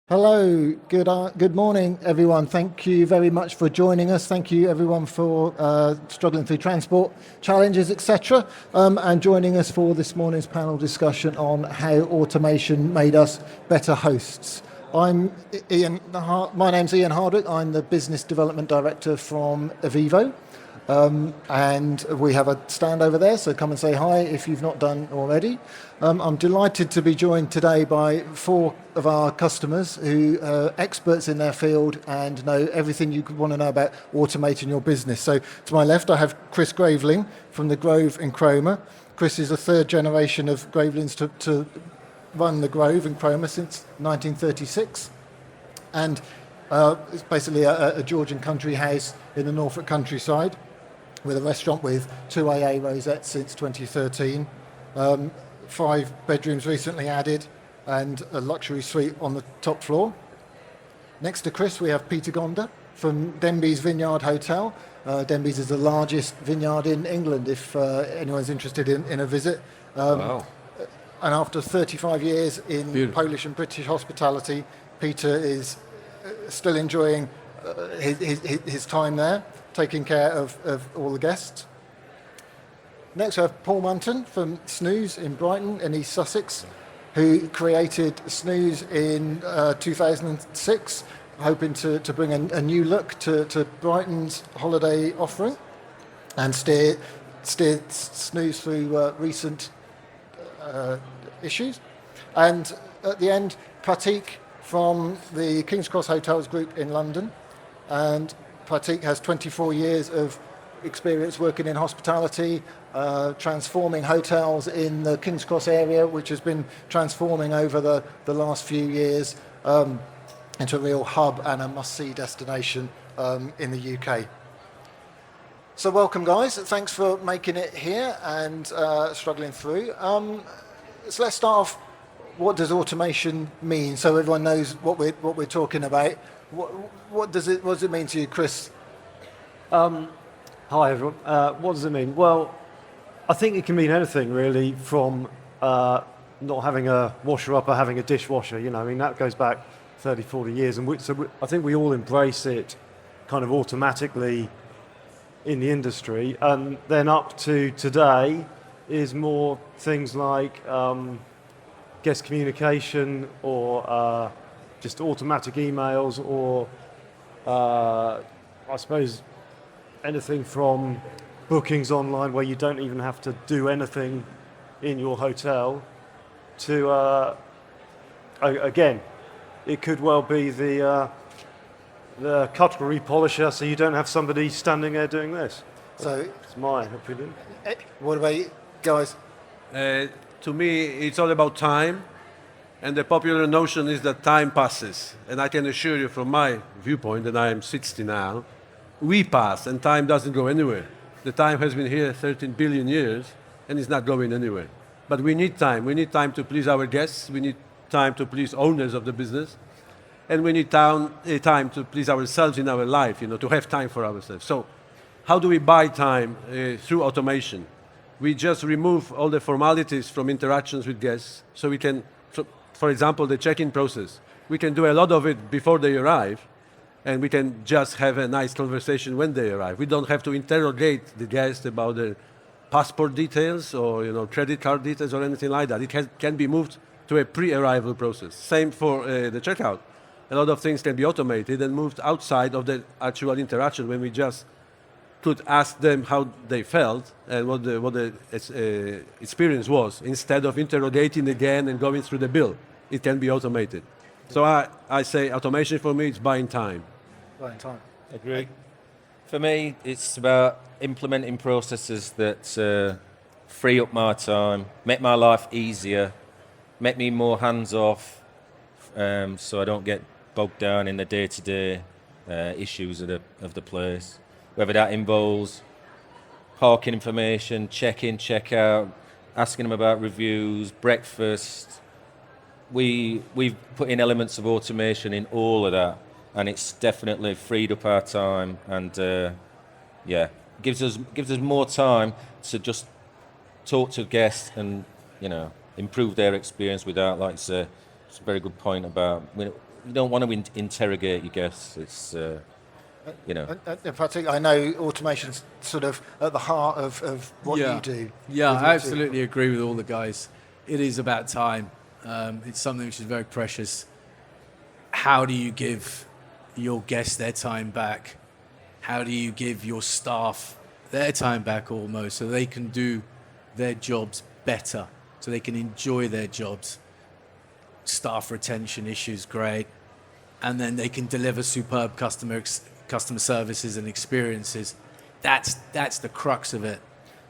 Hello, good morning, everyone. Thank you very much for joining us. Thank you, everyone, for struggling through transport challenges, etc., and joining us for this morning's panel discussion on how automation made us better hosts. My name's Ian Hardwick. I'm the Business Development Director from eviivo. And we have a stand over there, so come and say hi if you've not done already. I'm delighted to be joined today by four of our customers who are experts in their field and know everything you could want to know about automating your business. So to my left, I have Chris Graveling from the Grove in Cromer. Chris is a third generation of Gravelings to run the Grove in Cromer since 1936. And it's basically a Georgian country house in the Norfolk countryside, with a restaurant with 2 AA rosettes since 2013, 5 bedrooms recently added, and a luxury suite on the top floor. Next to Chris, we have Peter Gonda from Denbies Vineyard Hotel. Denbies is the largest vineyard in England, if anyone's interested in a visit. Wow. And after 35 years in Beautiful. Polish and British hospitality, Peter is still enjoying his time there, taking care of all the guests. Next we have Paul Munton from Snooze in Brighton in East Sussex, who created Snooze in 2006, hoping to bring a new look to Brighton's holiday offering and steer Snooze through recent issues. And at the end, Pratik from the King's Cross Hotels Group in London. And Parekh has 24 years of experience working in hospitality, transforming hotels in the King's Cross area, which has been transforming over the last few years into a real hub and a must-see destination in the UK. So welcome, guys. Thanks for making it here and struggling through. So let's start off. What does automation mean? So everyone knows what we're talking about. What does it mean to you, Chris? Hi everyone. What does it mean? Well, I think it can mean anything really, from not having a washer up or having a dishwasher. I mean, that goes back 30, 40 years, and I think we all embrace it kind of automatically in the industry. And then up to today is more things like guest communication, or just automatic emails, or I suppose anything from bookings online where you don't even have to do anything in your hotel, to again, it could well be the cutlery polisher, so you don't have somebody standing there doing this. So It's my opinion. what about you guys? To me, it's all about time, and the popular notion is that time passes. And I can assure you from my viewpoint, and I am 60 now, we pass, and time doesn't go anywhere. The time has been here 13 billion years, and it's not going anywhere. But we need time. We need time to please our guests. We need time to please owners of the business. And we need time to please ourselves in our life, to have time for ourselves. So how do we buy time? Through automation. We just remove all the formalities from interactions with guests, so we can, for example, the check-in process. We can do a lot of it before they arrive, and we can just have a nice conversation when they arrive. We don't have to interrogate the guest about their passport details or credit card details or anything like that. It can be moved to a pre-arrival process. Same for the checkout. A lot of things can be automated and moved outside of the actual interaction, when we just could ask them how they felt and what the experience was, instead of interrogating again and going through the bill. It can be automated. So I say automation for me is buying time. Buying time. Agree. For me, it's about implementing processes that free up my time, make my life easier, make me more hands-off, so I don't get bogged down in the day-to-day issues of the place. Whether that involves parking information, check-in, check-out, asking them about reviews, breakfast. We've put in elements of automation in all of that, and it's definitely freed up our time, and gives us more time to just talk to guests and improve their experience without, like I say, it's a very good point about want to interrogate your guests. It's Pratik, I know automation's sort of at the heart of what you do. Yeah, with your I absolutely agree with all the guys. It is about time. It's something which is very precious. How do you give your guests their time back? How do you give your staff their time back almost so they can do their jobs better, so they can enjoy their jobs? Staff retention issues, great. And then they can deliver superb customer services and experiences. That's the crux of it,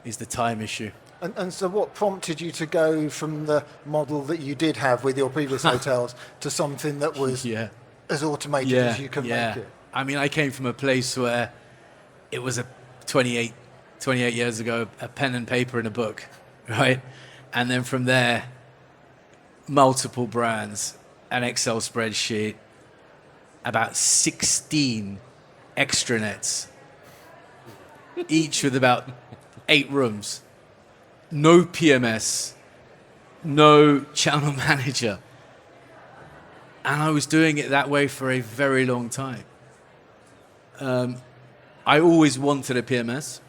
is the time issue. And so what prompted you to go from the model that you did have with your previous hotels to something that was as automated as you can make it? I mean, I came from a place where it was 28 years ago, a pen and paper and a book, right? And then from there, multiple brands, an Excel spreadsheet, about 16 extranets, each with about 8 rooms. No PMS, no channel manager. And I was doing it that way for a very long time. I always wanted a PMS,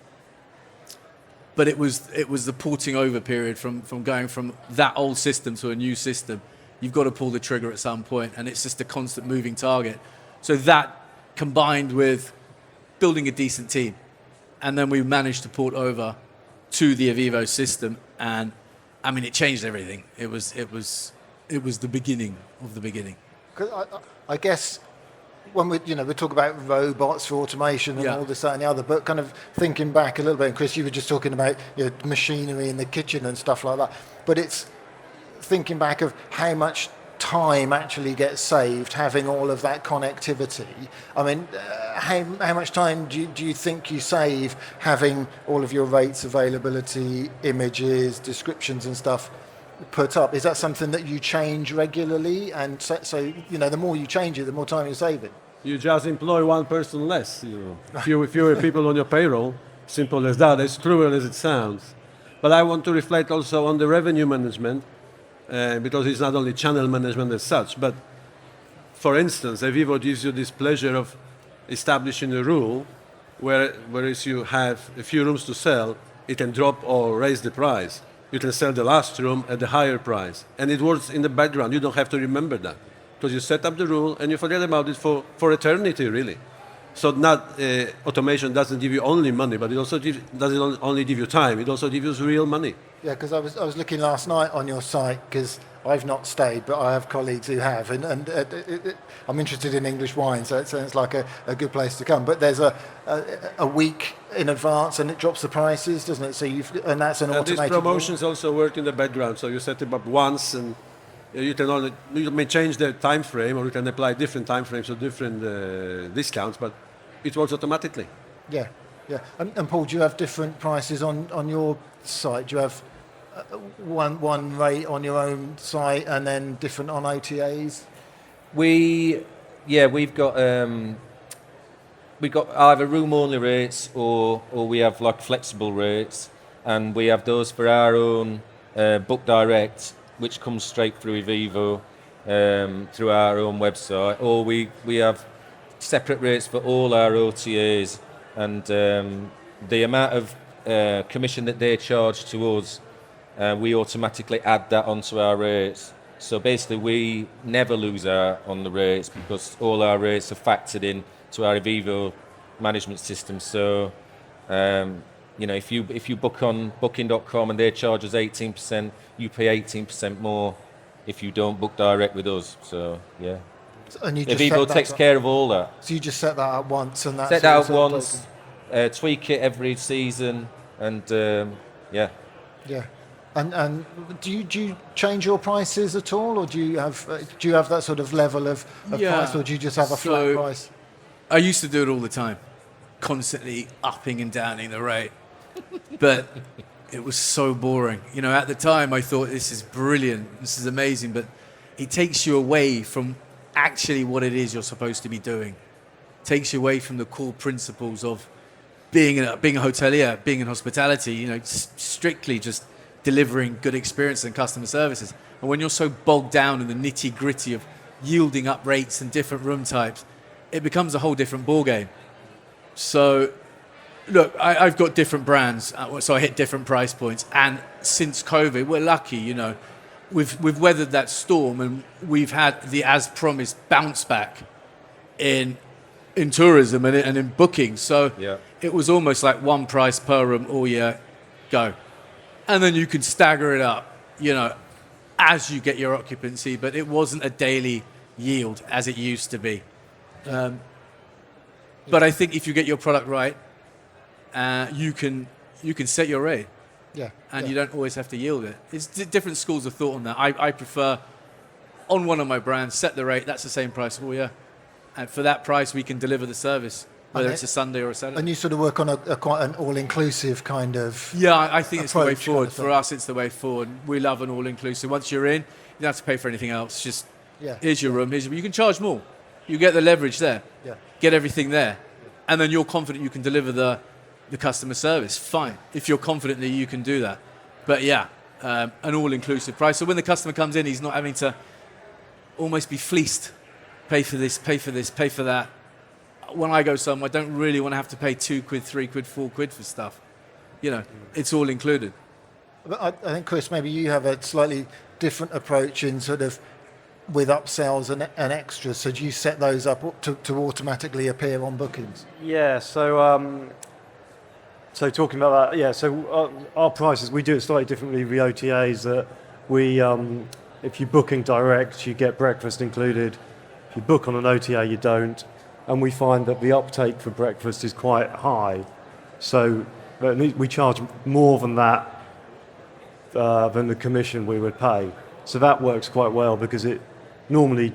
but it was the porting over period from going from that old system to a new system. You've got to pull the trigger at some point, and it's just a constant moving target. So that combined with building a decent team, and then we managed to port over to the eviivo system, and I mean, it changed everything. It was the beginning of the beginning. 'Cause I guess when we talk about robots for automation and all this, that, and the other, but kind of thinking back a little bit, and Chris, you were just talking about machinery in the kitchen and stuff like that, but it's thinking back of how much time actually gets saved having all of that connectivity. I mean, how much time do you think you save having all of your rates, availability, images, descriptions and stuff put up? Is that something that you change regularly? And so the more you change it, the more time you're saving. You just employ one person less. Fewer people on your payroll. Simple as that, as cruel as it sounds. But I want to reflect also on the revenue management, because it's not only channel management as such, but for instance, eviivo gives you this pleasure of establishing a rule whereas you have a few rooms to sell, it can drop or raise the price. You can sell the last room at the higher price. And it works in the background. You don't have to remember that, because you set up the rule and you forget about it for eternity, really. So automation doesn't give you only money, but it also doesn't only give you time, it also gives you real money. Yeah, because I was looking last night on your site, because I've not stayed, but I have colleagues who have, and I'm interested in English wine, so it sounds like a good place to come. But there's a week in advance, and it drops the prices, doesn't it? So and that's an automated. These promotions also work in the background, so you set them up once, and you may change the time frame, or you can apply different time frames or different discounts, but it works automatically. Yeah. And Paul, do you have different prices on your site? Do you have one rate on your own site and then different on OTAs? We've got either room only rates or we have like flexible rates, and we have those for our own book direct, which comes straight through eviivo through our own website, or we have separate rates for all our OTAs, and the amount of commission that they charge to us, we automatically add that onto our rates. So basically we never lose out on the rates, because all our rates are factored in to our eviivo management system. So if you book on booking.com and they charge us 18%, you pay 18% more if you don't book direct with us. So yeah. And you just eviivo takes care of all that. So you just set that up once, and that's set that up once, tweak it every season, and yeah. And do you change your prices at all, or do you have that sort of level of price, or do you just have a flat price? I used to do it all the time, constantly upping and downing the rate, but it was so boring. At the time I thought, this is brilliant, this is amazing, but it takes you away from actually what it is you're supposed to be doing. It takes you away from the core principles of being a hotelier, being in hospitality, strictly just delivering good experience and customer services. And when you're so bogged down in the nitty-gritty of yielding up rates and different room types, it becomes a whole different ball game. So, look, I've got different brands, so I hit different price points. And since COVID, we're lucky, you know, we've weathered that storm, and we've had the as promised bounce back in tourism and in booking. So it was almost like one price per room all year, go. And then you can stagger it up, you know, as you get your occupancy, but it wasn't a daily yield as it used to be. But I think if you get your product right, you can set your rate. Yeah. And you don't always have to yield it. It's different schools of thought on that. I prefer, on one of my brands, set the rate, that's the same price all year. And for that price, we can deliver the service, whether it's a Sunday or a Saturday. And you sort of work on a quite an all-inclusive kind of. Yeah, I think it's the way approach forward. kind of thing. For us, it's the way forward. We love an all-inclusive. Once you're in, you don't have to pay for anything else. Just here's your room. You can charge more. You get the leverage there. Yeah. Get everything there, and then you're confident you can deliver the customer service. Fine, if you're confident that you can do that. But an all-inclusive price. So when the customer comes in, he's not having to almost be fleeced. Pay for this, pay for this, pay for that. When I go somewhere, I don't really want to have to pay £2, £3, £4 for stuff. You know, it's all included. But I think, Chris, maybe you have a slightly different approach in sort of with upsells and extras. So do you set those up to automatically appear on bookings? Yeah, so talking about that, so our prices, we do it slightly differently with the OTAs. That we, if you're booking direct, you get breakfast included. If you book on an OTA, you don't. And we find that the uptake for breakfast is quite high. So we charge more than that, than the commission we would pay. So that works quite well because it normally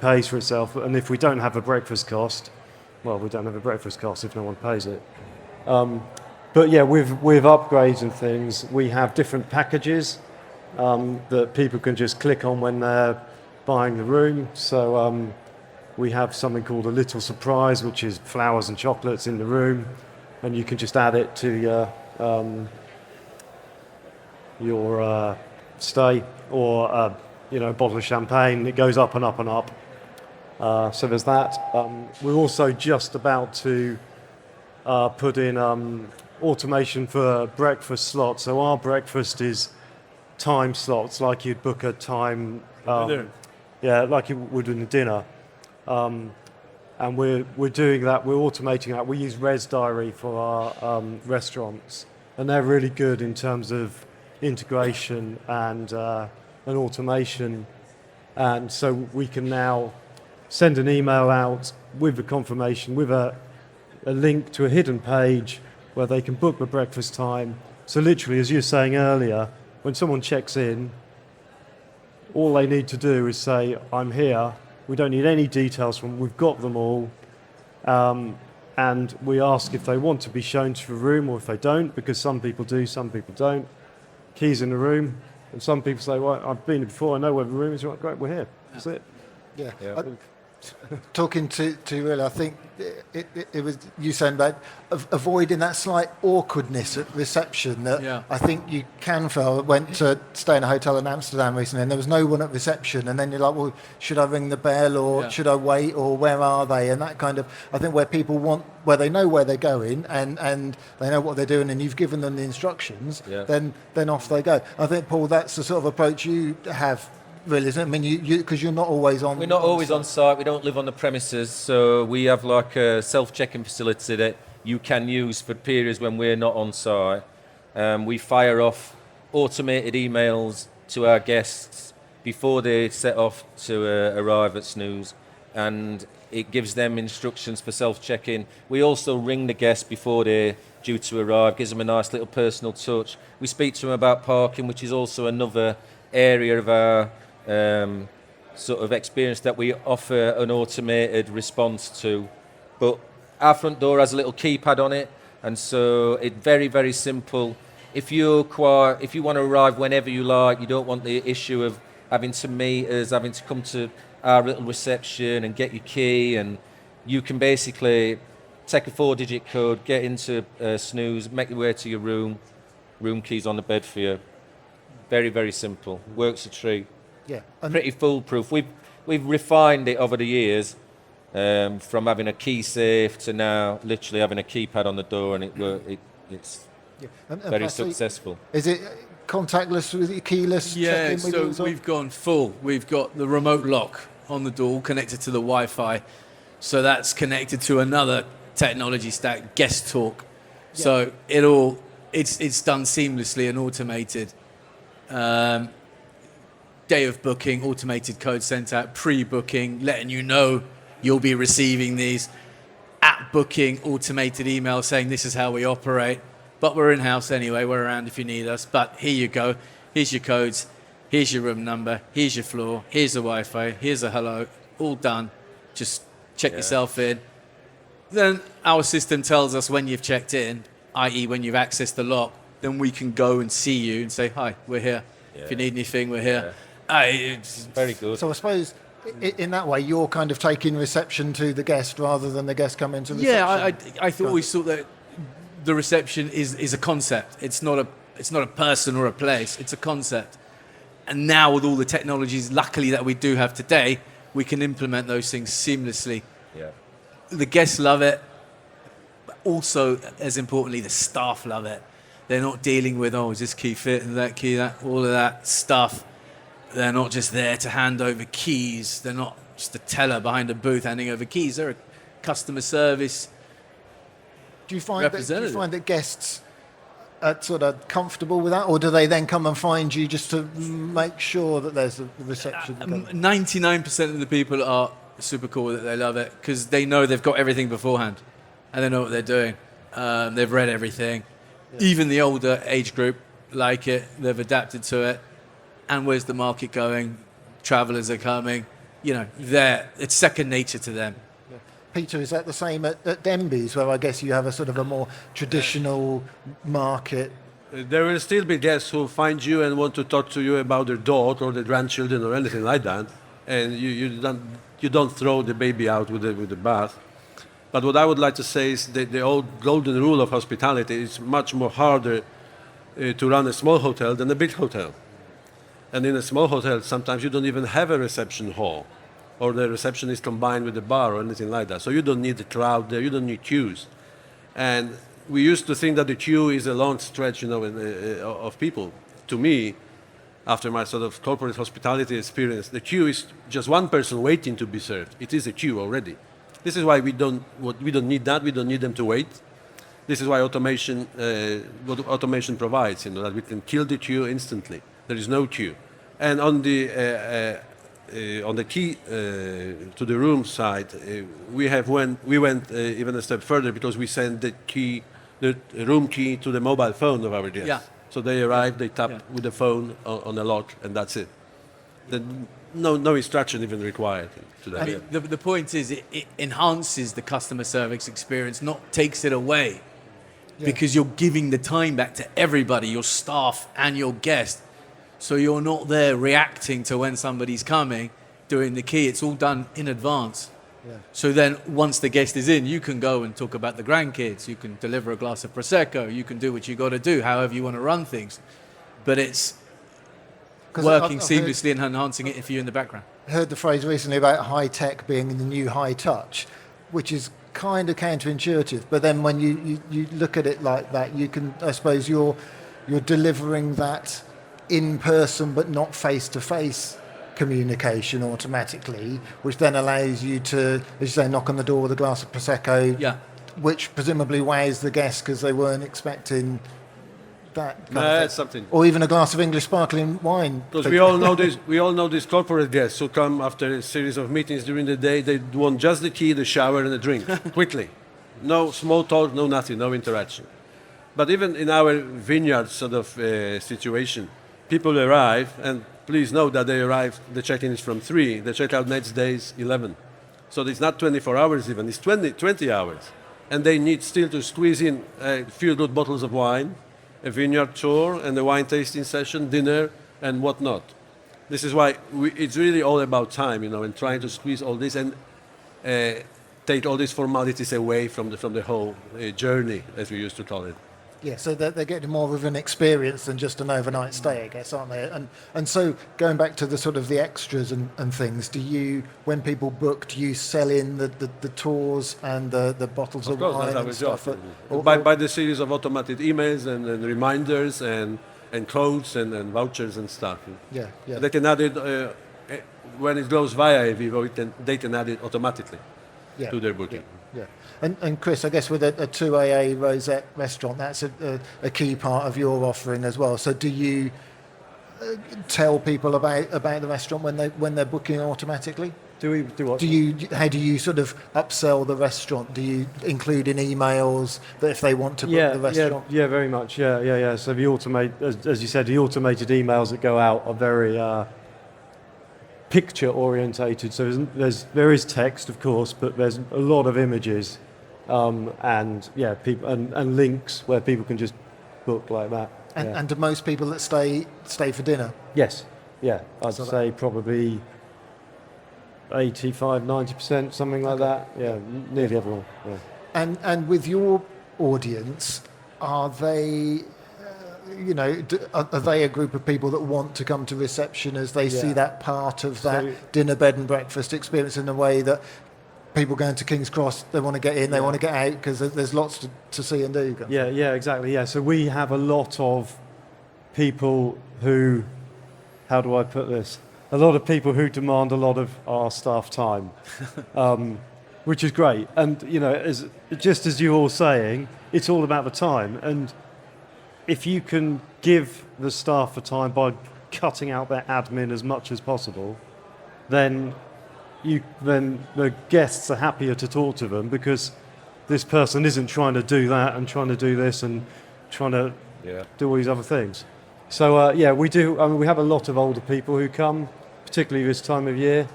pays for itself. And if we don't have a breakfast cost, well, we don't have a breakfast cost if no one pays it. But yeah, with upgrades and things, we have different packages that people can just click on when they're buying the room. So we have something called a little surprise, which is flowers and chocolates in the room, and you can just add it to your stay, or a bottle of champagne. It goes up and up and up. So there's that. We're also just about to put in automation for breakfast slots. So our breakfast is time slots, like you'd book a time, like you would in a dinner. And we're doing that. We're automating that. We use Res Diary for our restaurants, and they're really good in terms of integration and automation. And so we can now send an email out with the confirmation, with a link to a hidden page where they can book the breakfast time. So literally, as you were saying earlier, when someone checks in, all they need to do is say, I'm here. We don't need any details from them. We've got them all. And we ask if they want to be shown to the room or if they don't, because some people do, some people don't. Keys in the room. And some people say, well, I've been here before, I know where the room is. Right, great, we're here. That's it. Yeah. Talking to you earlier, I think it was you saying about avoiding that slight awkwardness at reception that I think you can feel. I went to stay in a hotel in Amsterdam recently and there was no one at reception, and then you're like, well, should I ring the bell or should I wait, or where are they? And that kind of, I think where people where they know where they're going and they know what they're doing and you've given them the instructions, then off they go. I think, Paul, that's the sort of approach you have. Really, isn't it? I mean, you because you're not always on. We're not always on site. We don't live on the premises, so we have like a self-check-in facility that you can use for periods when we're not on site. We fire off automated emails to our guests before they set off to arrive at Snooze, and it gives them instructions for self-check-in. We also ring the guests before they're due to arrive, gives them a nice little personal touch. We speak to them about parking, which is also another area of our sort of experience that we offer an automated response to. But our front door has a little keypad on it, and so it's very, very simple. If you want to arrive whenever you like, you don't want the issue of having to meet us, having to come to our little reception and get your key, and you can basically take a 4-digit code, get into Snooze, make your way to your room keys on the bed for you. Very, very simple. Works a treat. Yeah. Pretty foolproof. we've refined it over the years, from having a key safe to now literally having a keypad on the door, and it's And very Pratik, successful. Is it contactless, with it keyless? Yeah, check-in with so wheels on? we've gone full. We've got the remote lock on the door connected to the Wi-Fi. So that's connected to another technology stack, Guest Talk. So it's done seamlessly and automated. Day of booking, automated code sent out, pre-booking, letting you know you'll be receiving these. At booking, automated email saying this is how we operate. But we're in-house anyway, we're around if you need us. But here you go, here's your codes, here's your room number, here's your floor, here's the Wi-Fi, here's a hello, all done. Just check yourself in. Then our system tells us when you've checked in, i.e. when you've accessed the lock, then we can go and see you and say, hi, we're here. If you need anything, we're here. It's Very good. So I suppose in that way you're kind of taking reception to the guest rather than the guest coming to reception. Yeah, I always thought that the reception is a concept. It's not a person or a place. It's a concept. And now with all the technologies, luckily that we do have today, we can implement those things seamlessly. Yeah. The guests love it. But also, as importantly, the staff love it. They're not dealing with, is this key fit and that key, that, all of that stuff. They're not just there to hand over keys. They're not just a teller behind a booth handing over keys. They're a customer service Do you find representative. that guests are sort of comfortable with that, or do they then come and find you just to make sure that there's a reception? 99% of the people are super cool with it. They love it because they know they've got everything beforehand and they know what they're doing. They've read everything. Even the older age group like it. They've adapted to it. And where's the market going? Travelers are coming. It's second nature to them. Peter, is that the same at Denbies, where I guess you have a sort of a more traditional market? There will still be guests who find you and want to talk to you about their dog or their grandchildren or anything like that, and you don't throw the baby out with the bath. But what I would like to say is that the old golden rule of hospitality is much more harder to run a small hotel than a big hotel. And in a small hotel, sometimes you don't even have a reception hall, or the reception is combined with the bar or anything like that. So you don't need the crowd there, you don't need queues. And we used to think that the queue is a long stretch, of people. To me, after my sort of corporate hospitality experience, the queue is just one person waiting to be served. It is a queue already. This is why we don't need that. We don't need them to wait. This is why what automation provides, that we can kill the queue instantly. There is no queue. And on the key to the room side, we went even a step further because we sent the room key to the mobile phone of our guests. Yeah. So they arrive, they tap with the phone on a lock, and that's it. No instruction even required to that. And the point is, it enhances the customer service experience, not takes it away. Because you're giving the time back to everybody, your staff and your guest. So you're not there reacting to when somebody's coming, doing the key. It's all done in advance. Yeah. So then once the guest is in, you can go and talk about the grandkids. You can deliver a glass of Prosecco. You can do what you got to do, however you want to run things. But it's working seamlessly and enhancing it for you in the background. I heard the phrase recently about high tech being the new high touch, which is kind of counterintuitive. But then when you look at it like that, you can, I suppose, you're delivering that in person but not face to face communication automatically, which then allows you to, as you say, knock on the door with a glass of Prosecco, which presumably wows the guests because they weren't expecting that kind of thing. Something. Or even a glass of English sparkling wine. Because we all know these corporate guests who come after a series of meetings during the day. They want just the key, the shower, and a drink quickly. No small talk, no nothing, no interaction. But even in our Vineyard sort of situation, people arrive, and please note that they arrive, the check-in is from 3, the check-out next day is 11. So it's not 24 hours even, it's 20 hours. And they need still to squeeze in a few good bottles of wine, a vineyard tour, and a wine tasting session, dinner, and whatnot. This is why it's really all about time, and trying to squeeze all this and take all these formalities away from the whole journey, as we used to call it. Yeah, so they're getting more of an experience than just an overnight stay, I guess, aren't they? And so going back to the sort of the extras and things, do you, when people book, do you sell in the tours and the bottles of course, wine that's our and job. stuff? By the series of automated emails and reminders and codes and vouchers and stuff. Yeah, yeah. They can add it when it goes via eviivo. They can add it automatically Yeah, to their booking. Yeah. And Chris, I guess with a 2AA Rosette restaurant, that's a key part of your offering as well. So do you tell people about the restaurant when they're booking automatically? Do we do what? How do you sort of upsell the restaurant? Do you include in emails that if they want to book the restaurant? Yeah, very much. Yeah. So the as you said, the automated emails that go out are very picture orientated. So there is text, of course, but there's a lot of images, and people and links where people can just book like that. And do most people that stay for dinner? Yes. Yeah, I'd say probably 85-90%, something like that. Yeah, nearly everyone. Yeah. And with your audience, are they, are they a group of people that want to come to reception as they see that part of that dinner, bed and breakfast experience in a way that people going to King's Cross, they want to get in, they want to get out because there's lots to see and do? Yeah, exactly. Yeah, so we have a lot of people who, how do I put this? A lot of people who demand a lot of our staff time, which is great. And, just as you're all saying, it's all about the time. And if you can give the staff the time by cutting out their admin as much as possible, then the guests are happier to talk to them because this person isn't trying to do that and trying to do this and trying to do all these other things. So, we do. I mean, we have a lot of older people who come, particularly this time of year,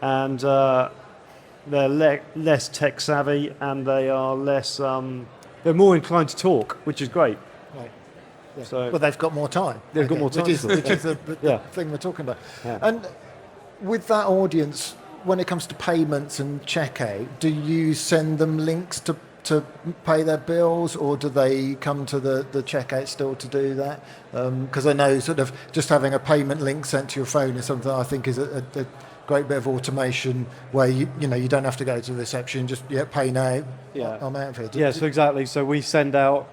and they're less tech savvy and they are less. They're more inclined to talk, which is great. Right. Yeah. So, well, they've got more time. They've got more time. Which is the thing we're talking about. Yeah. And with that audience, when it comes to payments and checkout, do you send them links to pay their bills, or do they come to the checkout still to do that? Because I know sort of just having a payment link sent to your phone is something I think is a great bit of automation where you don't have to go to the reception, just pay now. Yeah. I'm out of here. So exactly. So we send out.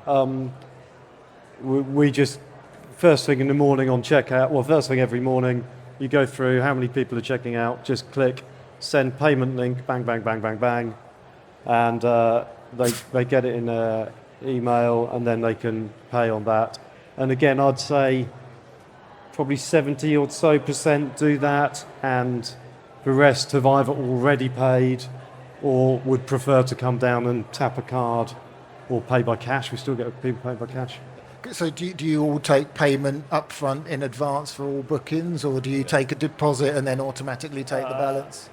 We just first thing in the morning on checkout. Well, first thing every morning, you go through how many people are checking out. Just click send payment link. Bang, bang, bang, bang, bang, and they get it in their email, and then they can pay on that. And again, I'd say probably 70 or so % do that, and the rest have either already paid or would prefer to come down and tap a card or pay by cash. We still get people paying by cash. So do you all take payment up front in advance for all bookings, or do you take a deposit and then automatically take the balance?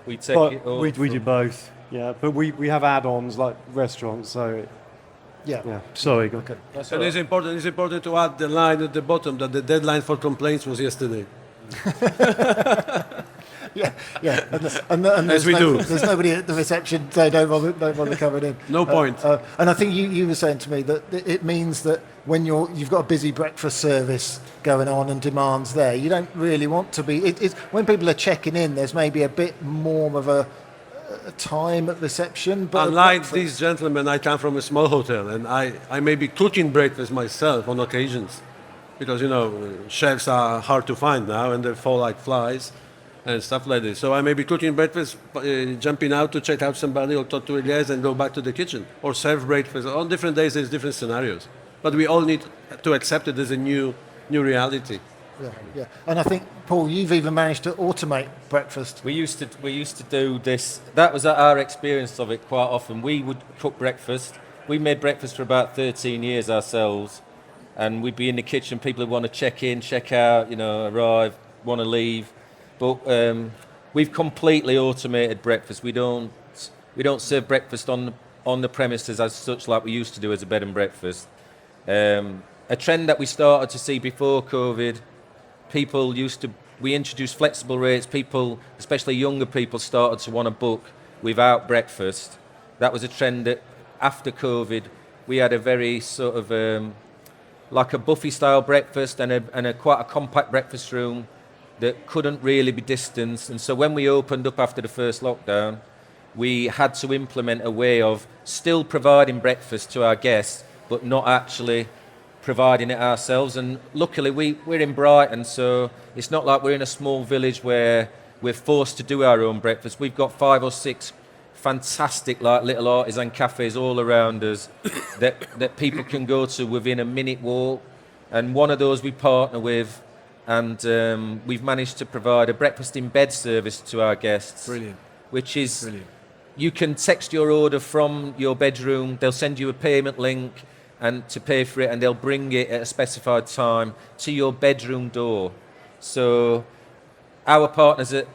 We take it all. We do both. Yeah, but we have add-ons like restaurants, so Yeah. Sorry. Okay. And it's important to add the line at the bottom that the deadline for complaints was yesterday. Yeah. And As we do. There's nobody at the reception, so don't bother coming in. No point. And I think you were saying to me that it means that when you've got a busy breakfast service going on and demands there, you don't really want to be. It's when people are checking in, there's maybe a bit more of a time at reception. But unlike these gentlemen, I come from a small hotel, and I may be cooking breakfast myself on occasions, because chefs are hard to find now, and they fall like flies and stuff like this. So I may be cooking breakfast, jumping out to check out somebody or talk to a guest and go back to the kitchen, or serve breakfast. On different days, there's different scenarios. But we all need to accept it as a new reality. Yeah. And I think, Paul, you've even managed to automate breakfast. We used to do this. That was our experience of it quite often. We would cook breakfast. We made breakfast for about 13 years ourselves, and we'd be in the kitchen. People would want to check in, check out, arrive, want to leave. But we've completely automated breakfast. We don't serve breakfast on the premises as such like we used to do as a bed and breakfast. A trend that we started to see before COVID, we introduced flexible rates. People, especially younger people, started to want to book without breakfast. That was a trend that after COVID, we had a very sort of like a buffet-style breakfast and a quite a compact breakfast room that couldn't really be distanced. And so when we opened up after the first lockdown, we had to implement a way of still providing breakfast to our guests, but not actually providing it ourselves. And luckily we're in Brighton, so it's not like we're in a small village where we're forced to do our own breakfast. We've got 5 or 6 fantastic like little artisan cafes all around us that people can go to within a minute walk. And one of those we partner with, and we've managed to provide a breakfast in bed service to our guests. Brilliant. Which is, Brilliant. you can text your order from your bedroom, they'll send you a payment link and to pay for it, and they'll bring it at a specified time to your bedroom door. So our partners at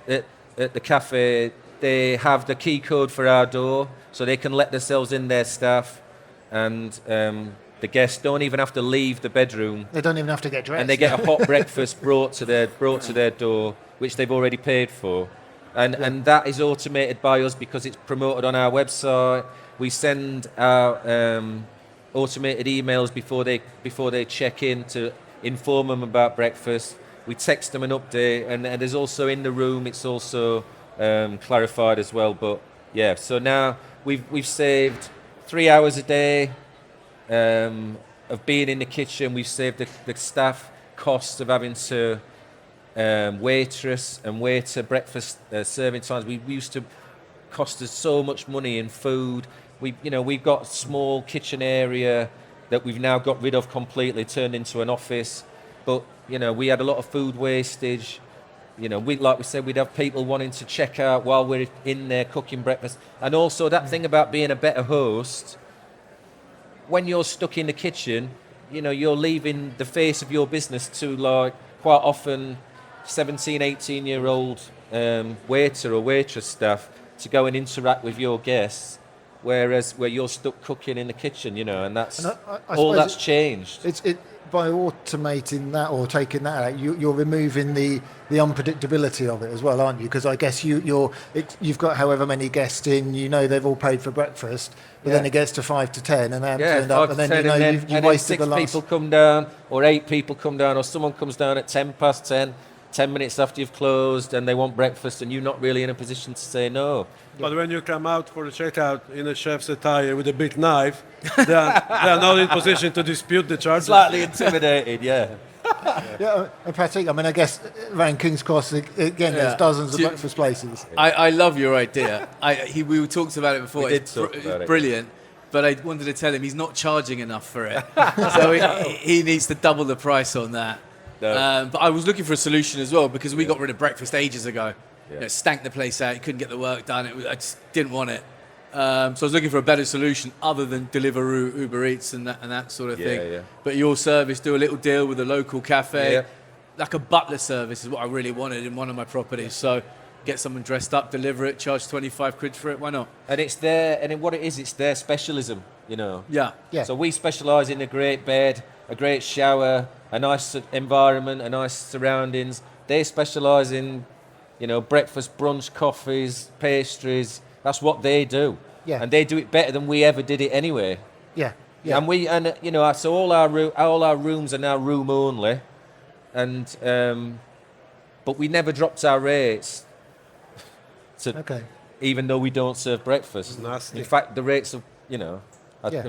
the cafe, they have the key code for our door, so they can let themselves in, their staff, and the guests don't even have to leave the bedroom. They don't even have to get dressed. And they get a hot breakfast brought to their door, which they've already paid for. And that is automated by us because it's promoted on our website. We send our automated emails before they check in to inform them about breakfast. We text them an update, and there's also in the room, it's also clarified as well. But yeah, so now we've saved 3 hours a day of being in the kitchen. We've saved the staff costs of having to waitress and waiter breakfast serving times. We used to cost us so much money in food. We've got a small kitchen area that we've now got rid of completely, turned into an office. But we had a lot of food wastage. Like we said, we'd have people wanting to check out while we're in there cooking breakfast. And also that thing about being a better host. When you're stuck in the kitchen, you're leaving the face of your business to like quite often 17, 18-year-old waiter or waitress staff to go and interact with your guests, where you're stuck cooking in the kitchen, and that's I all suppose that's changed. By automating that or taking that out, you're removing the unpredictability of it as well, aren't you? Because I guess you've got however many guests in, they've all paid for breakfast, but then it gets to 5 to 10 and they haven't turned up, and then you've wasted the last. 6 people come down, or 8 people come down, or someone comes down at 10 past 10, 10 minutes after you've closed, and they want breakfast, and you're not really in a position to say no. But when you come out for the checkout in a chef's attire with a big knife, they are not in position to dispute the charges. Slightly intimidated, yeah. Yeah, and Pratik, I guess around King's Cross, again, there's dozens of breakfast places. I love your idea. We talked about it before. We did talk about it. Brilliant. But I wanted to tell him he's not charging enough for it. So he needs to double the price on that. No. But I was looking for a solution as well, because we got rid of breakfast ages ago. Yeah. It stank the place out. You couldn't get the work done. I just didn't want it. So I was looking for a better solution other than Deliveroo, Uber Eats and that sort of thing. Yeah. But your service, do a little deal with a local cafe. Like a butler service is what I really wanted in one of my properties. So get someone dressed up, deliver it, charge 25 quid for it. Why not? And it's what it is, it's their specialism, Yeah. So we specialise in a great bed, a great shower, a nice environment, a nice surroundings. They specialise in, breakfast, brunch, coffees, pastries. That's what they do. Yeah. And they do it better than we ever did it anyway. Yeah. So all our rooms are now room only, and but we never dropped our rates. Even though we don't serve breakfast. Nasty. In fact, the rates have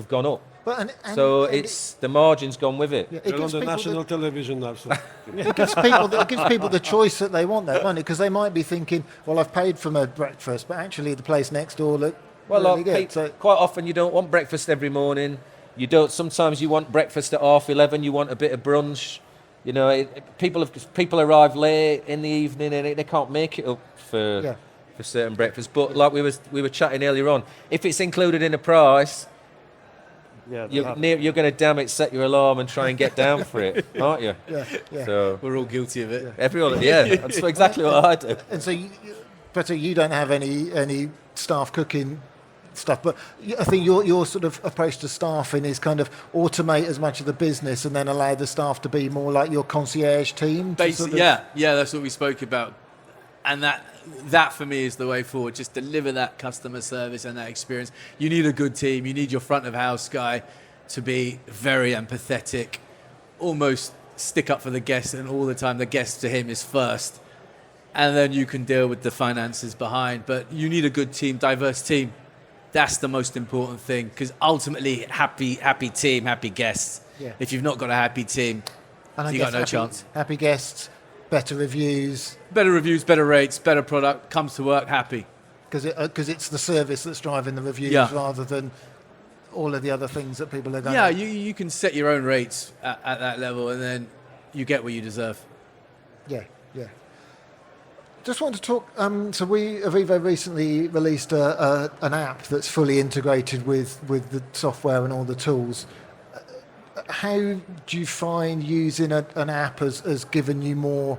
gone up. But The margin's gone with it. Yeah, They're on the national television now. So. it gives people the choice that they want, though, doesn't it? Because they might be thinking, well, I've paid for my breakfast, but actually the place next door looked really good. So Quite often you don't want breakfast every morning. You don't. Sometimes you want breakfast at 11:30. You want a bit of brunch. People arrive late in the evening and they can't make it up for certain breakfasts. But like we were chatting earlier on, if it's included in the price. You're going to damn it set your alarm and try and get down for it, aren't you? Yeah. So We're all guilty of it. everyone, that's exactly what I do. And so, you don't have any staff cooking stuff, but I think your sort of approach to staffing is kind of automate as much of the business and then allow the staff to be more like your concierge team. Basically, that's what we spoke about, and that for me is the way forward. Just deliver that customer service and that experience. You need a good team. You need your front of house guy. to be very empathetic, almost stick up for the guest, and all the time the guest to him is first. And then you can deal with the finances behind. But you need a good team, diverse team. That's the most important thing, because ultimately, happy team, happy guests. Yeah. If you've not got a happy team, And I you guess got no chance. Happy guests, better reviews, Better reviews, better rates, better product, comes to work happy. because it's the service that's driving the reviews Yeah. rather than all of the other things that people are going Yeah, to... you can set your own rates at that level, and then you get what you deserve. Yeah. Just want to talk. So eviivo recently released an app that's fully integrated with the software and all the tools. How do you find using an app has given you more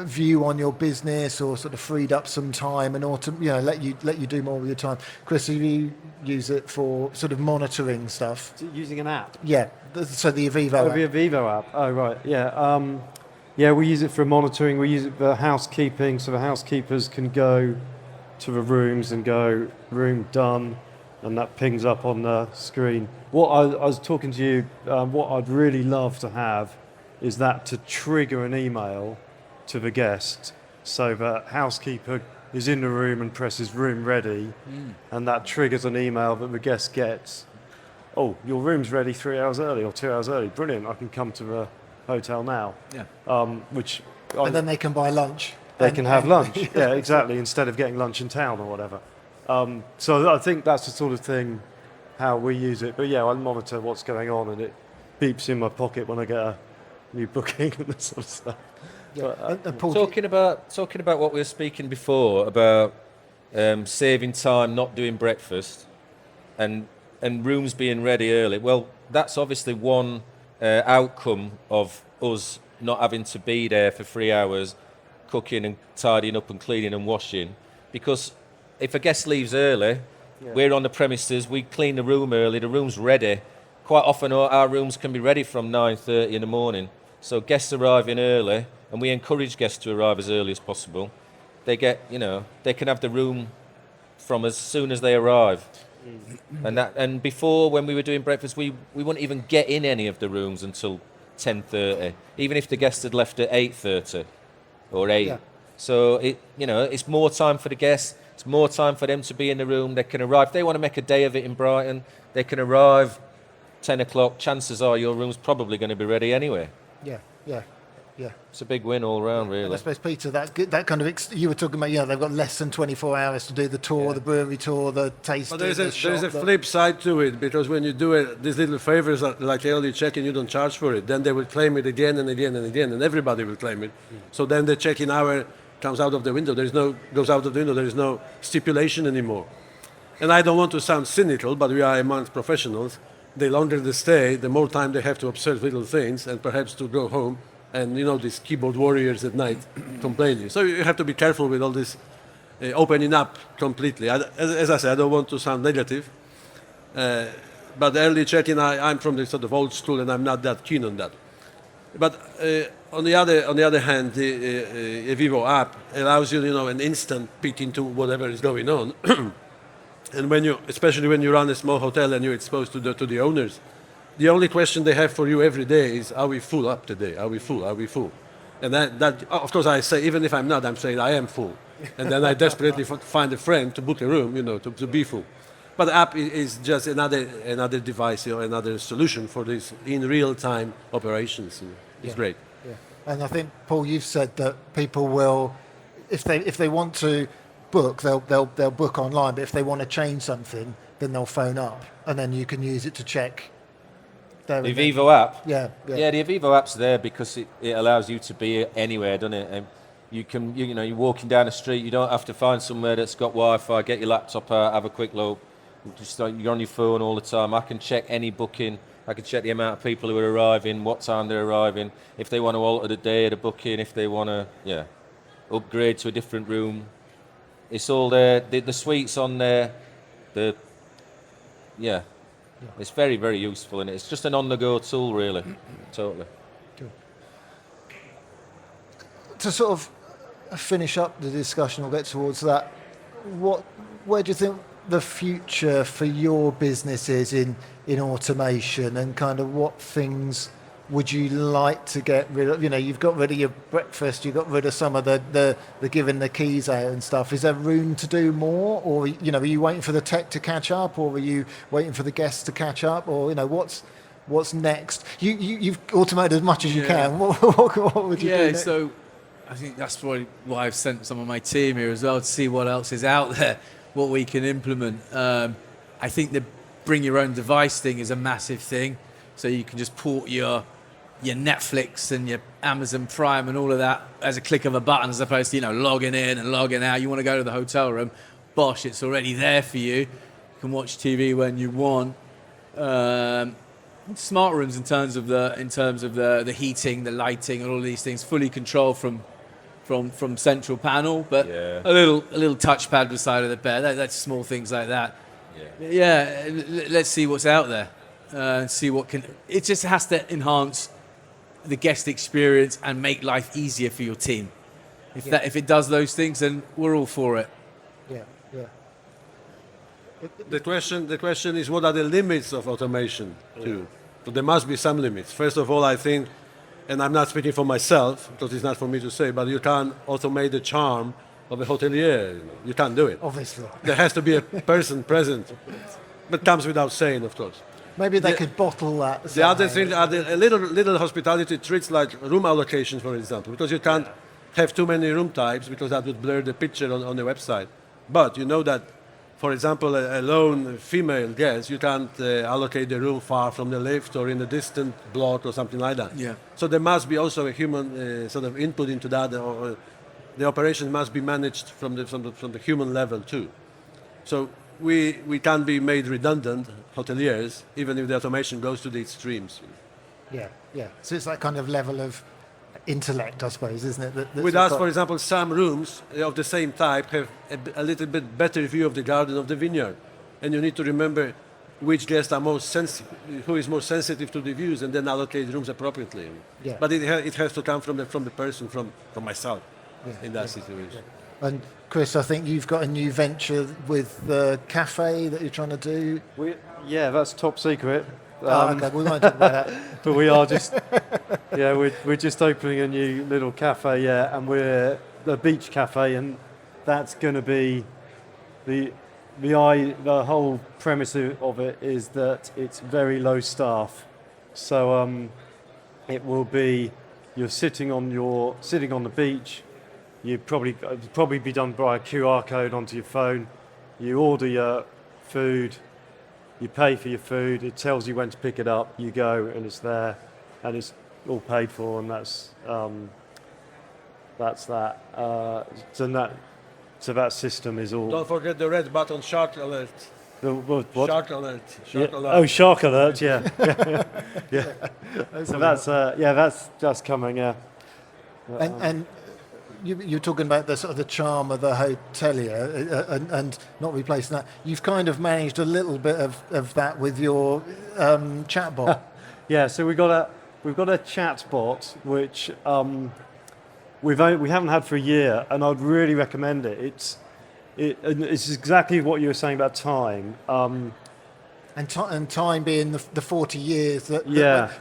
view on your business, or sort of freed up some time and let you do more with your time? Chris, do you use it for sort of monitoring stuff? Using an app. Yeah. So the eviivo Oh, app. the eviivo app. Oh, right. Yeah. Yeah, we use it for monitoring. We use it for housekeeping, so the housekeepers can go to the rooms and go, room done, and that pings up on the screen. What I was talking to you, what I'd really love to have is that to trigger an email to the guest, so the housekeeper is in the room and presses room ready, and that triggers an email that the guest gets. Oh, your room's ready 3 hours early or 2 hours early. Brilliant, I can come to the hotel now. Yeah. Which And then they can buy lunch. they can have lunch. Yeah, exactly, instead of getting lunch in town or whatever. So I think that's the sort of thing how we use it. But yeah, I monitor what's going on, and it beeps in my pocket when I get a new booking and that sort of stuff. Yeah. And Paul, Talking about what we were speaking before about saving time, not doing breakfast, and rooms being ready early. Well, that's obviously one outcome of us not having to be there for 3 hours, cooking and tidying up and cleaning and washing. Because if a guest leaves early, we're on the premises, we clean the room early, the room's ready. Quite often our rooms can be ready from 9:30 in the morning. So guests arriving early, and we encourage guests to arrive as early as possible. They get, they can have the room from as soon as they arrive. And before, when we were doing breakfast, we wouldn't even get in any of the rooms until 10:30, even if the guests had left at 8:30 or 8. Yeah. So it's more time for the guests. It's more time for them to be in the room. They can arrive. If they want to make a day of it in Brighton, they can arrive 10 o'clock. Chances are your room's probably going to be ready anyway. yeah. It's a big win all round, And really. I suppose, Peter, that kind of you were talking about. They've got less than 24 hours to do the tour, the brewery tour, the tasting. But there is the a flip side to it, because when you do it, these little favors like early check-in, you don't charge for it. Then they will claim it again and again and again, and everybody will claim it. So then the check-in hour comes out of the window. Goes out of the window. There is no stipulation anymore. And I don't want to sound cynical, but we are amongst professionals. The longer they stay, the more time they have to observe little things and perhaps to go home. And these keyboard warriors at night complaining. So you have to be careful with all this opening up completely. As I said, I don't want to sound negative, but early check-in, I'm from the sort of old school, and I'm not that keen on that. But on the other hand, the eviivo app allows you, an instant peek into whatever is going on. And especially when you run a small hotel and you're exposed to the owners, the only question they have for you every day is, are we full up today? Are we full? Are we full? And that of course, I say, even if I'm not, I'm saying I am full. And then I desperately find a friend to book a room, to be full. But the app is just another device, another solution for this in real-time operations. It's great. Yeah. And I think, Paul, you've said that people will, if they want to book, they'll book online. But if they want to change something, then they'll phone up, and then you can use it to check. The eviivo app. Yeah. Yeah, the eviivo app's there because it allows you to be anywhere, doesn't it? And you can, you're walking down the street. You don't have to find somewhere that's got Wi-Fi. Get your laptop out, have a quick look. You're on your phone all the time. I can check any booking. I can check the amount of people who are arriving, what time they're arriving, if they want to alter the day of the booking, if they want to, upgrade to a different room. It's all there. The suite's on there. It's very, very useful, and it's just an on-the-go tool, really. Totally. To sort of finish up the discussion, we'll get towards that. Where do you think the future for your business is in automation, and kind of what things would you like to get rid of? You know, you've got rid of your breakfast, you've got rid of some of the giving the keys out and stuff. Is there room to do more? Or, you know, are you waiting for the tech to catch up, or are you waiting for the guests to catch up? Or, you know, what's next? You've automated as much as you can. What would you do next? So I think that's probably why I've sent some of my team here as well, to see what else is out there, what we can implement. I think the bring your own device thing is a massive thing. So you can just port your Netflix and your Amazon Prime and all of that as a click of a button, as opposed to, you know, logging in and logging out. You want to go to the hotel room, bosh, it's already there for you. You can watch TV when you want. Smart rooms in terms of the heating, the lighting, and all of these things, fully controlled from central panel, but a little touchpad beside of the bed. That's small things like that. Let's see what's out there and see what can. It just has to enhance the guest experience and make life easier for your team. If it does those things, then we're all for it. Yeah. The question is, what are the limits of automation too? So there must be some limits. First of all, I think, and I'm not speaking for myself, because it's not for me to say, but you can't automate the charm of a hotelier. You can't do it. Obviously. There has to be a person present. But comes without saying, of course. Maybe they could bottle that. The other thing are the little hospitality tricks, like room allocation, for example, because you can't have too many room types, because that would blur the picture on the website. But you know that, for example, a lone female guest, you can't allocate the room far from the lift or in a distant block or something like that. Yeah. So there must be also a human sort of input into that, or the operation must be managed from the human level too. So we can't be made redundant, hoteliers, even if the automation goes to the extremes. Yeah. So it's that kind of level of intellect, I suppose, isn't it? With us, for example, some rooms of the same type have a little bit better view of the garden of the Vineyard, and you need to remember which guests are who is more sensitive to the views, and then allocate rooms appropriately. Yeah. But it has to come from the person, from myself, in that situation. Yeah. And Chris, I think you've got a new venture with the cafe that you're trying to do. That's top secret. Okay, we won't talk about that. But we are just, we're just opening a new little cafe, and we're the beach cafe, and that's going to be the whole premise of it is that it's very low staff, so it will be you're sitting on the beach. You probably be done by a QR code onto your phone. You order your food. You pay for your food, it tells you when to pick it up, you go and it's there, and it's all paid for, and that's that. So that system is all... Don't forget the red button, shark alert. What? Shark alert. Alert. Oh, shark alert, yeah. Yeah. So that's just coming, yeah. And you're talking about the sort of the charm of the hotelier and not replacing that. You've kind of managed a little bit of that with your chatbot. Yeah, so we've got a chatbot which we haven't had for a year, and I'd really recommend it. It's exactly what you were saying about time. And time being the 40 years that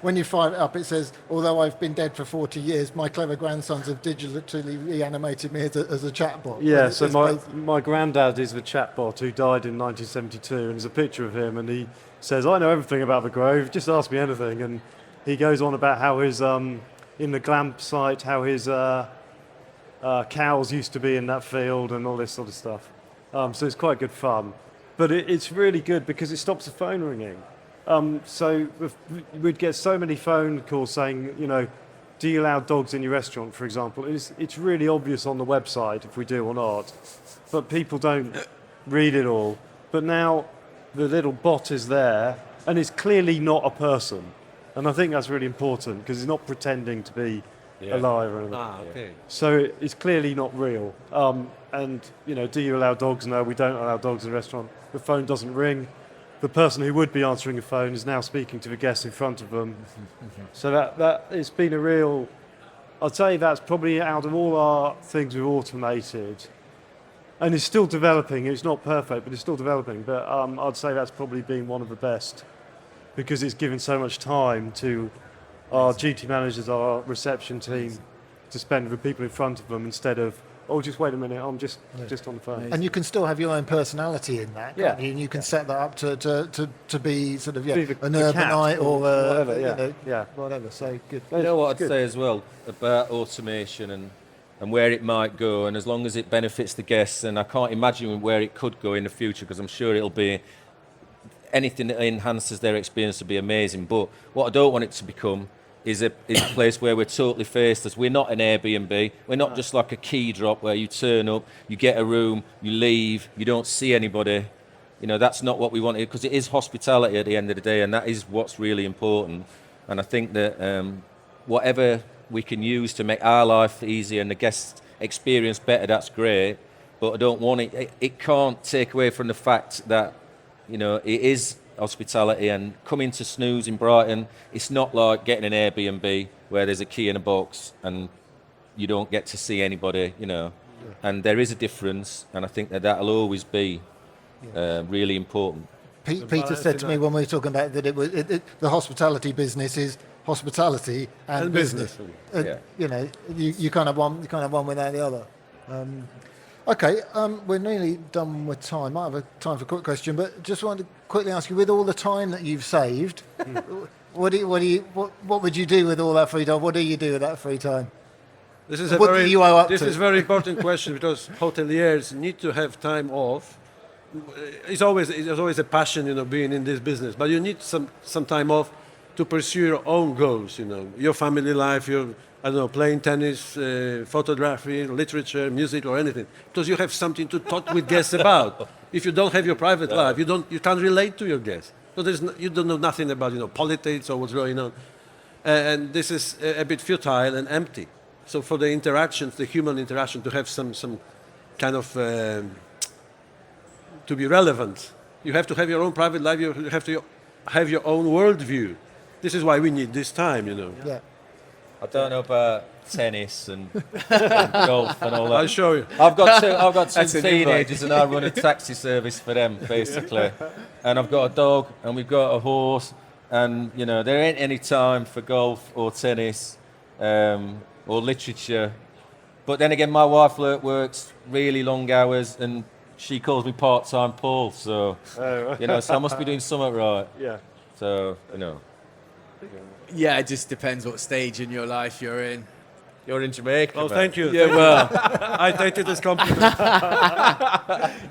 when you fire it up, it says, although I've been dead for 40 years, my clever grandsons have digitally reanimated me as a chatbot. Yeah, so my granddad is the chatbot who died in 1972, and there's a picture of him, and he says, I know everything about the Grove, just ask me anything. And he goes on about how his, in the glam site, how his cows used to be in that field and all this sort of stuff. So it's quite good fun. But it's really good because it stops the phone ringing. So we'd get so many phone calls saying, do you allow dogs in your restaurant, for example? It's really obvious on the website if we do or not, but people don't read it all. But now the little bot is there, and it's clearly not a person. And I think that's really important because it's not pretending to be alive or anything. Okay. So it's clearly not real. And, do you allow dogs? No, we don't allow dogs in the restaurant. The phone doesn't ring. The person who would be answering the phone is now speaking to the guest in front of them. So that it's been a real... I'd say that's probably out of all our things we've automated, and it's still developing. It's not perfect, but it's still developing. But I'd say that's probably been one of the best because it's given so much time to our duty managers, our reception team, to spend with people in front of them instead of, oh, just wait a minute, I'm just on the phone. And you can still have your own personality in that, can't you? And you can set that up to be sort of Be an the cat urbanite or whatever, yeah. whatever. So good. You know what I'd say as well about automation and where it might go, and as long as it benefits the guests, and I can't imagine where it could go in the future because I'm sure it'll be anything that enhances their experience will be amazing. But what I don't want it to become is a place where we're totally faceless. We're not an Airbnb. We're not just like a key drop where you turn up, you get a room, you leave, you don't see anybody. You know, that's not what we wanted because it is hospitality at the end of the day, and that is what's really important. And I think that whatever we can use to make our life easier and the guest experience better, that's great. But I don't want it. It can't take away from the fact that, you know, it is hospitality, and coming to Snooze in Brighton, it's not like getting an Airbnb where there's a key in a box and you don't get to see anybody, you know. And there is a difference, and I think that that'll always be really important. Peter said to me when we were talking about that the hospitality business is hospitality and business. Yeah. You know, you kind of one without the other. Okay, we're nearly done with time. I have a time for a quick question, but just wanted to quickly ask you: with all the time that you've saved, what would you do with all that free time? What do you do with that free time? This is What do you owe up this to? is a very important question because hoteliers need to have time off. It's always a passion, you know, being in this business. But you need some time off to pursue your own goals, you know, your family life, playing tennis, photography, literature, music, or anything. Because you have something to talk with guests about. If you don't have your private life, you can't relate to your guests. So you don't know nothing about, you know, politics or what's going on, and this is a bit futile and empty. So for the interactions, the human interaction, to have some kind of to be relevant, you have to have your own private life. You have to have your own worldview. This is why we need this time, you know. Yeah. I don't know about tennis and golf and all that. I'll show you. I've got two That's an teenagers and I run a taxi service for them, basically. And I've got a dog and we've got a horse, and, you know, there ain't any time for golf or tennis or literature. But then again, my wife works really long hours and she calls me part-time Paul, so, you know, so I must be doing something right. Yeah. So, you know. Yeah, it just depends what stage in your life you're in. You're in Jamaica. Oh, mate. thank you. Yeah, well, I take it as compliment.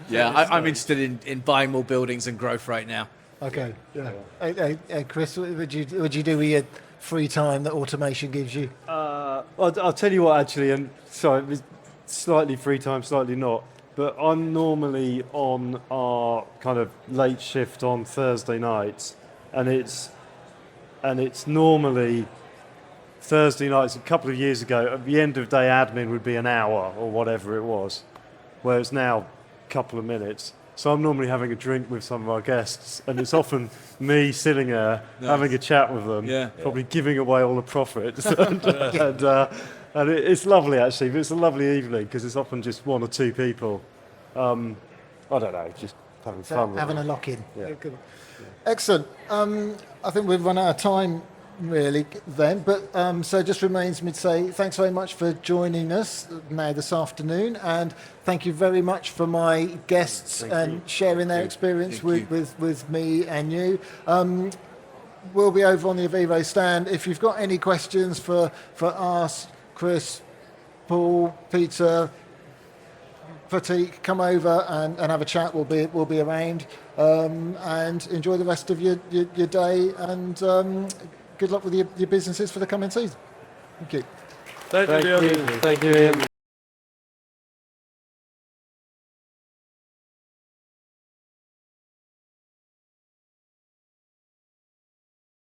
yeah, I'm interested in buying more buildings and growth right now. Okay. Yeah. Hey, Chris, what would you do with your free time that automation gives you? I'll tell you what, actually, and sorry, it's slightly free time, slightly not, but I'm normally on our kind of late shift on Thursday nights, and it's normally Thursday nights. A couple of years ago, at the end of day admin would be an hour or whatever it was, where it's now a couple of minutes. So I'm normally having a drink with some of our guests, and it's often me sitting there having a chat with them, probably giving away all the profits. And it's lovely, actually. It's a lovely evening because it's often just one or two people. I don't know, just having fun. Having with a it. lock-in. Yeah. Good. Excellent. I think we've run out of time, really, then. But so it just remains me to say thanks very much for joining us now this afternoon, and thank you very much for my guests and sharing their experience with me and you. We'll be over on the eviivo stand. If you've got any questions for us, Chris, Paul, Peter, Pratik, come over and have a chat. We'll be around, and enjoy the rest of your day, and good luck with your businesses for the coming season. Thank you. Thank you. Thank you, Ian.